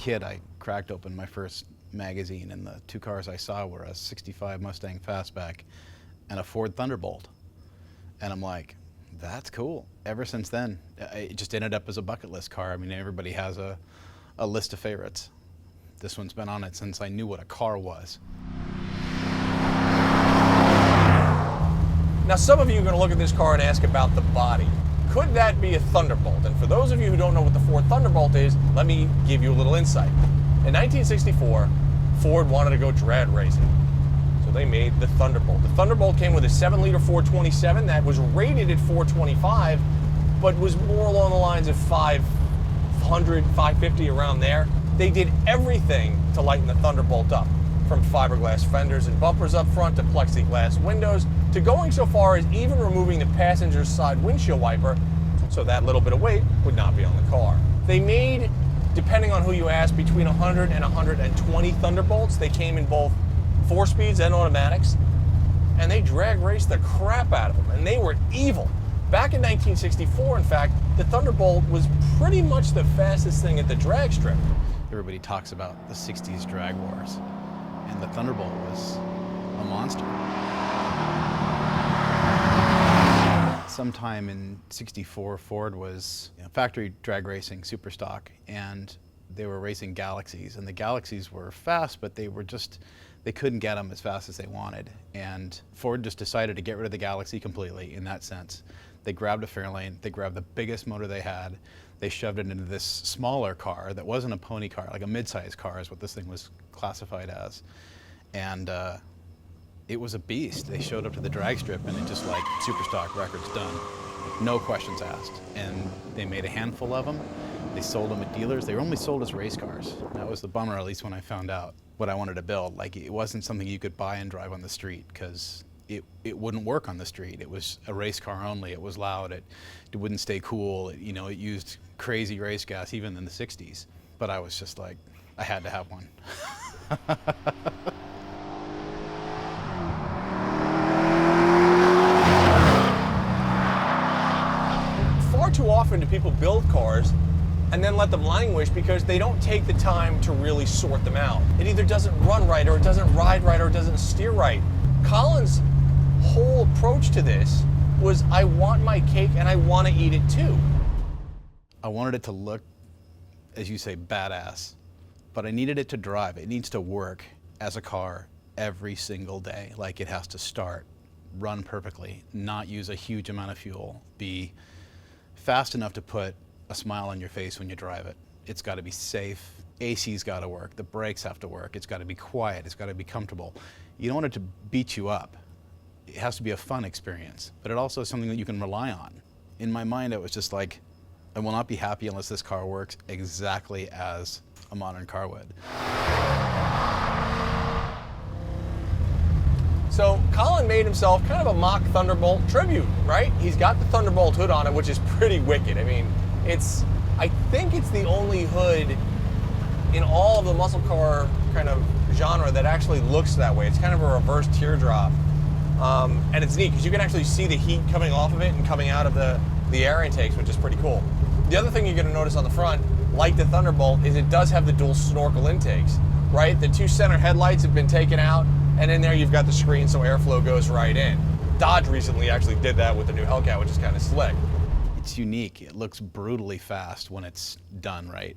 kid, I cracked open my first magazine, and the two cars I saw were a '65 Mustang Fastback and a Ford Thunderbolt. And I'm like, that's cool. Ever since then, it just ended up as a bucket list car. I mean, everybody has a list of favorites. This one's been on it since I knew what a car was. Now, some of you are going to look at this car and ask about the body. Could that be a Thunderbolt? And for those of you who don't know what the Ford Thunderbolt is, let me give you a little insight. In 1964, Ford wanted to go drag racing, so they made the Thunderbolt. The Thunderbolt came with a 7-liter 427 that was rated at 425, but was more along the lines of 500, 550, around there. They did everything to lighten the Thunderbolt up, from fiberglass fenders and bumpers up front to plexiglass windows, to going so far as even removing the passenger side windshield wiper so that little bit of weight would not be on the car. They made, depending on who you ask, between 100 and 120 Thunderbolts. They came in both 4-speeds and automatics, and they drag raced the crap out of them, and they were evil. Back in 1964, in fact, the Thunderbolt was pretty much the fastest thing at the drag strip. Everybody talks about the 60s drag wars, and the Thunderbolt was a monster. Sometime in '64, Ford was factory drag racing, super stock, and they were racing Galaxies, and the Galaxies were fast, but they couldn't get them as fast as they wanted. And Ford just decided to get rid of the Galaxy completely in that sense. They grabbed a Fairlane, they grabbed the biggest motor they had, they shoved it into this smaller car that wasn't a pony car, like a mid-sized car is what this thing was classified as. And it was a beast. They showed up to the drag strip and it just like super stock records done. No questions asked. And they made a handful of them. They sold them at dealers. They were only sold as race cars. That was the bummer, at least when I found out what I wanted to build. Like, it wasn't something you could buy and drive on the street because it wouldn't work on the street. It was a race car only. It was loud. It wouldn't stay cool. It used crazy race gas even in the 60s. But I was just like, I had to have one. Far too often do people build cars and then let them languish because they don't take the time to really sort them out. It either doesn't run right, or it doesn't ride right, or it doesn't steer right. Colin's whole approach to this was, I want my cake and I want to eat it too. I wanted it to look, as you say, badass, but I needed it to drive. It needs to work as a car every single day. Like, it has to start, run perfectly, not use a huge amount of fuel, be fast enough to put a smile on your face when you drive it. It's got to be safe. AC's got to work. The brakes have to work. It's got to be quiet. It's got to be comfortable. You don't want it to beat you up. It has to be a fun experience, but it also is something that you can rely on. In my mind, it was just like, I will not be happy unless this car works exactly as a modern car would. So Colin made himself kind of a mock Thunderbolt tribute, right? He's got the Thunderbolt hood on it, which is pretty wicked. I mean, I think it's the only hood in all of the muscle car kind of genre that actually looks that way. It's kind of a reverse teardrop. And it's neat because you can actually see the heat coming off of it and coming out of the air intakes, which is pretty cool. The other thing you're going to notice on the front, like the Thunderbolt, is it does have the dual snorkel intakes, right? The two center headlights have been taken out, and in there you've got the screen so airflow goes right in. Dodge recently actually did that with the new Hellcat, which is kind of slick. It's unique. It looks brutally fast when it's done right.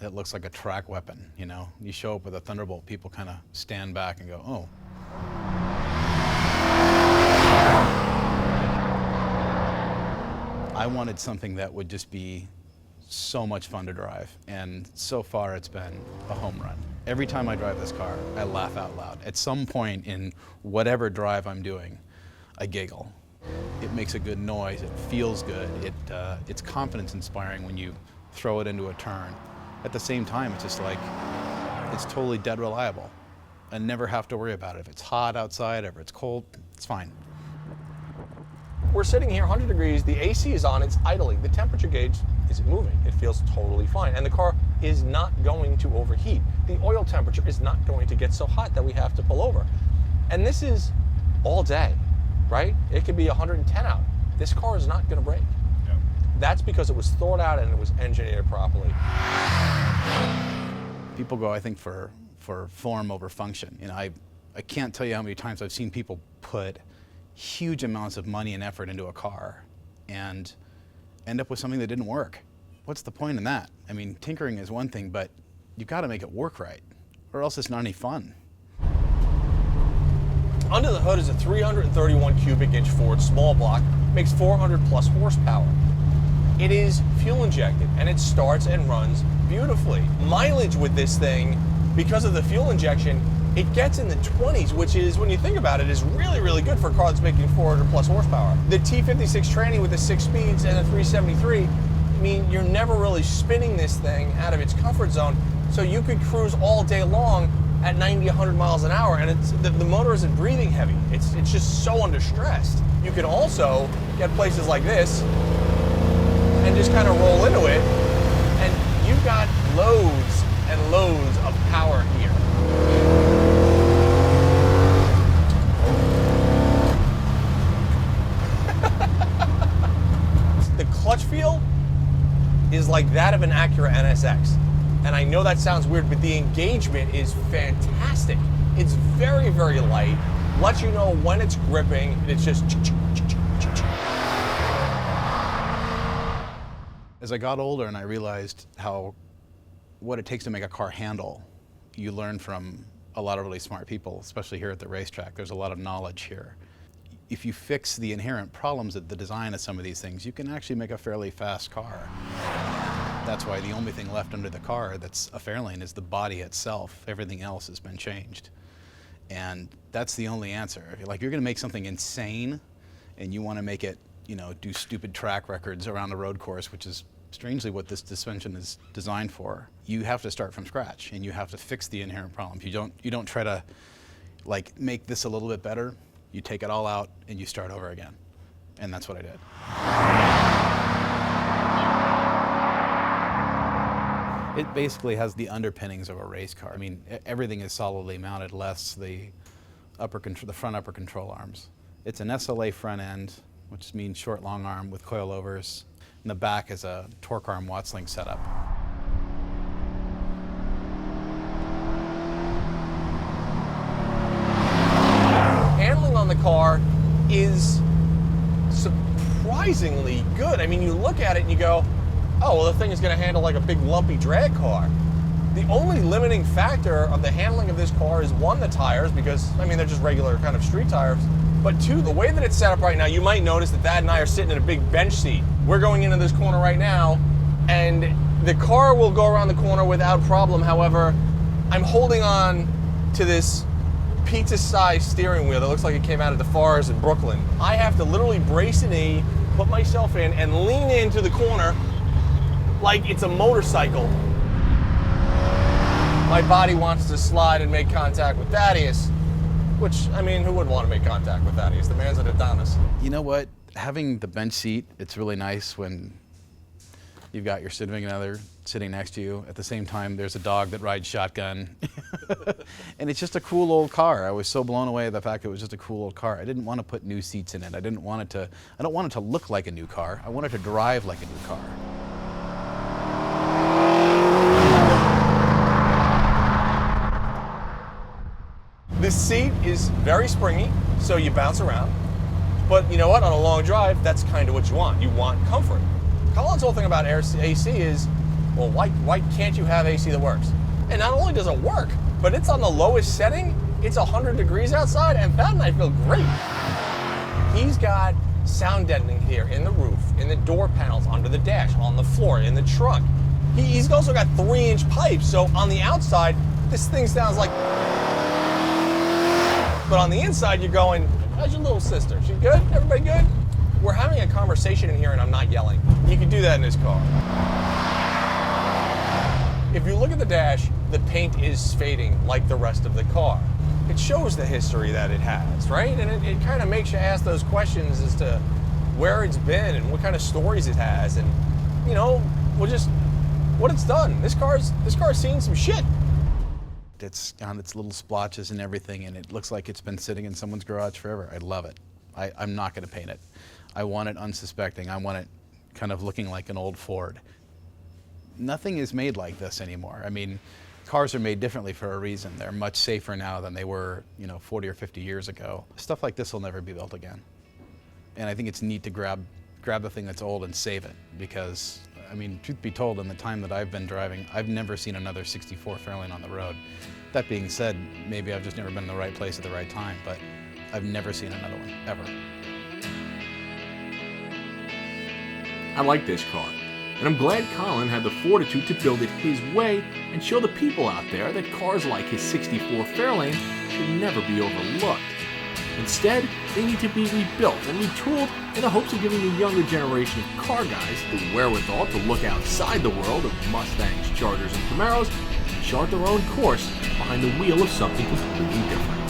It looks like a track weapon, you know? You show up with a Thunderbolt, people kind of stand back and go, oh. I wanted something that would just be so much fun to drive, and so far it's been a home run. Every time I drive this car, I laugh out loud. At some point in whatever drive I'm doing, I giggle. It makes a good noise, it feels good, it's confidence inspiring when you throw it into a turn. At the same time, it's just like, it's totally dead reliable. I never have to worry about it. If it's hot outside, if it's cold, it's fine. We're sitting here 100 degrees, the AC is on, it's idling. The temperature gauge isn't moving. It feels totally fine. And the car is not going to overheat. The oil temperature is not going to get so hot that we have to pull over. And this is all day, right? It could be 110 out. This car is not gonna break. Yep. That's because it was thought out and it was engineered properly. People go, I think, for form over function. You know, I can't tell you how many times I've seen people put huge amounts of money and effort into a car and end up with something that didn't work. What's the point in that? I mean, tinkering is one thing, but you've got to make it work right, or else it's not any fun. Under the hood is a 331 cubic inch Ford small block, makes 400 plus horsepower. It is fuel injected and it starts and runs beautifully. Mileage with this thing, because of the fuel injection, it gets in the 20s, which is, when you think about it, is really, really good for a car that's making 400 plus horsepower. The T56 tranny with the 6 speeds and the 373, I mean, you're never really spinning this thing out of its comfort zone, so you could cruise all day long at 90, 100 miles an hour, and the motor isn't breathing heavy. It's just so under stressed. You can also get places like this and just kind of roll into it, and you've got loads and loads of power here. The clutch feel is like that of an Acura NSX. And I know that sounds weird, but the engagement is fantastic. It's very, very light. Lets you know when it's gripping. It's just. As I got older and I realized what it takes to make a car handle, you learn from a lot of really smart people, especially here at the racetrack. There's a lot of knowledge here. If you fix the inherent problems of the design of some of these things, you can actually make a fairly fast car. That's why the only thing left under the car that's a Fairlane is the body itself. Everything else has been changed. And that's the only answer. Like, you're gonna make something insane and you wanna make it, you know, do stupid track records around the road course, which is strangely what this suspension is designed for. You have to start from scratch and you have to fix the inherent problems. You don't try to like make this a little bit better. You take it all out and you start over again. And that's what I did. It basically has the underpinnings of a race car. I mean, everything is solidly mounted, less the front upper control arms. It's an SLA front end, which means short long arm with coilovers. And the back is a torque arm Watts-Link setup. Handling on the car is surprisingly good. I mean, you look at it and you go, oh, well, the thing is going to handle like a big lumpy drag car. The only limiting factor of the handling of this car is, one, the tires, because, I mean, they're just regular kind of street tires. But two, the way that it's set up right now, you might notice that Thad and I are sitting in a big bench seat. We're going into this corner right now, and the car will go around the corner without problem. However, I'm holding on to this pizza-sized steering wheel that looks like it came out of DeFars in Brooklyn. I have to literally brace a knee, put myself in, and lean into the corner like it's a motorcycle. My body wants to slide and make contact with Thaddeus, which, I mean, who wouldn't want to make contact with Thaddeus? The man's an Adonis. You know what? Having the bench seat, it's really nice when you've got your significant other sitting next to you. At the same time, there's a dog that rides shotgun. And it's just a cool old car. I was so blown away at the fact it was just a cool old car. I didn't want to put new seats in it. I don't want it to look like a new car. I want it to drive like a new car. This seat is very springy, so you bounce around. But you know what? On a long drive, that's kind of what you want. You want comfort. Colin's whole thing about AC is, well, why can't you have AC that works? And not only does it work, but it's on the lowest setting. It's 100 degrees outside, and Thad and I feel great. He's got sound deadening here in the roof, in the door panels, under the dash, on the floor, in the trunk. He's also got 3-inch pipes, so on the outside, this thing sounds like... But on the inside, you're going, how's your little sister? She good? Everybody good? We're having a conversation in here and I'm not yelling. You can do that in this car. If you look at the dash, the paint is fading like the rest of the car. It shows the history that it has, right? And it kind of makes you ask those questions as to where it's been and what kind of stories it has. And, you know, just what it's done. This car's seen some shit. It's on its little splotches and everything, and it looks like it's been sitting in someone's garage forever. I love it. I'm not going to paint it. I want it unsuspecting. I want it kind of looking like an old Ford. Nothing is made like this anymore. I mean, Cars are made differently for a reason. They're much safer now than they were, 40 or 50 years ago. Stuff like this will never be built again. And I think it's neat to grab the thing that's old and save it, because, truth be told, in the time that I've been driving, I've never seen another 64 Fairlane on the road. That being said, maybe I've just never been in the right place at the right time, but I've never seen another one, ever. I like this car, and I'm glad Colin had the fortitude to build it his way and show the people out there that cars like his 64 Fairlane should never be overlooked. Instead, they need to be rebuilt and retooled in the hopes of giving the younger generation of car guys the wherewithal to look outside the world of Mustangs, Chargers, and Camaros and chart their own course behind the wheel of something completely different.